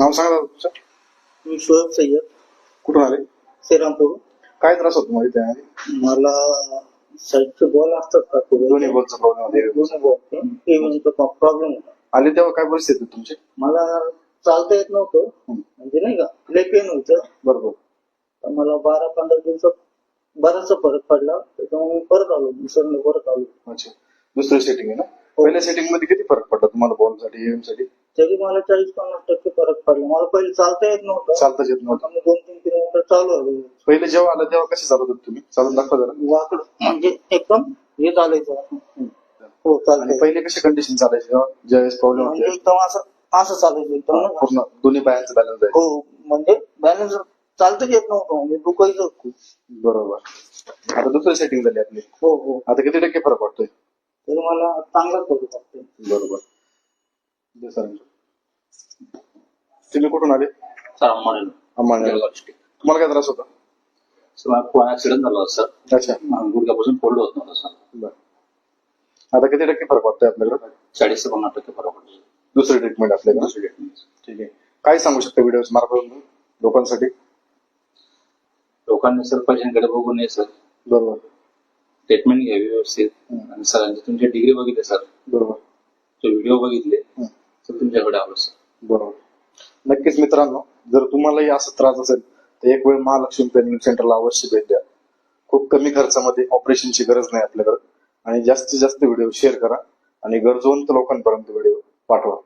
नाव सांगा दादा तुमचं. मी शोएब सय्यद, कुठून आले? श्रीरामपूर. काय त्रास होतो मध्ये त्यामध्ये? मला साईडचे बॉल असतात का दोन्ही बॉलचा प्रॉब्लेम होते. बॉलचा प्रॉब्लेम होता. आले तेव्हा काय परिस्थिती होती तुमची? मला चालता येत नव्हतं, म्हणजे नाही का लय पेन होतं. बरोबर. तर मला 12-15 दिवसात बराचसा फरक पडला, त्याच्यामुळे मी परत आलो, दुसऱ्यांदा परत आलो. अच्छा, दुसरी सेटिंग आहे ना? पहिल्या सेटिंग मध्ये किती फरक पडला तुम्हाला बॉल साठी, एम साठी? तरी मला 40-50% फरक पडला. मला पहिले चालता येत नव्हतं, चालताच येत नव्हतं. मी 2-3 किलोमीटर चालू आलो. पहिले जेव्हा आलं तेव्हा कसे चालत होते तुम्ही? चालून दाखवा जरा. वाकड म्हणजे एकदम हे चालायचं. हो आणि चालतंय. पहिले कशी कंडिशन चालायची जेव्हा ज्यावेळेस प्रॉब्लेम म्हणजे होते? एकदम असं चालायचं एकदम ना. पूर्ण दोन्ही पायांचं बॅलन्स आहे. हो, म्हणजे बॅलन्स चालताच येत नव्हतं, म्हणजे दुखायचं खूप. बरोबर. आता दुसरी सेटिंग झाली आपली. हो हो. आता किती टक्के फरक वाटतोय? तरी मला चांगलाच करू शकतो. बरोबर. दे सर. तुम्ही कुठून आले? अंबानेर. तुम्हाला काय त्रास होता? ऍक्सिडेंट झाला होता सर. अच्छा. गुडघ्यापासून फोल्ड होत नव्हतं सर. बरं. आता किती टक्के फरक वाटतोय आपल्याकडे? 40 ते 50% फरक पडतो. दुसरी ट्रीटमेंट आपल्याकडे. दुसरी ट्रीटमेंट. ठीक आहे. काय सांगू शकता व्हिडिओ मार्फत लोकांसाठी? लोकांनी सर पैशांकडे बघू नये सर. बरोबर. ट्रीटमेंट घ्यावी व्यवस्थित. आणि सरांची तुमची डिग्री बघितली सर, बरोबर. तो व्हिडिओ बघितले तर तुमच्याकडे आलो सर. बरोबर. नक्कीच मित्रांनो, जर तुम्हालाही असा त्रास असेल तर एक वेळ महालक्ष्मी ट्रेनिंग सेंटरला अवश्य भेट द्या. खूप कमी खर्चामध्ये ऑपरेशनची गरज नाही आपल्याकडे. आणि जास्तीत जास्त व्हिडिओ शेअर करा आणि गरजवंत लोकांपर्यंत व्हिडिओ पाठवा.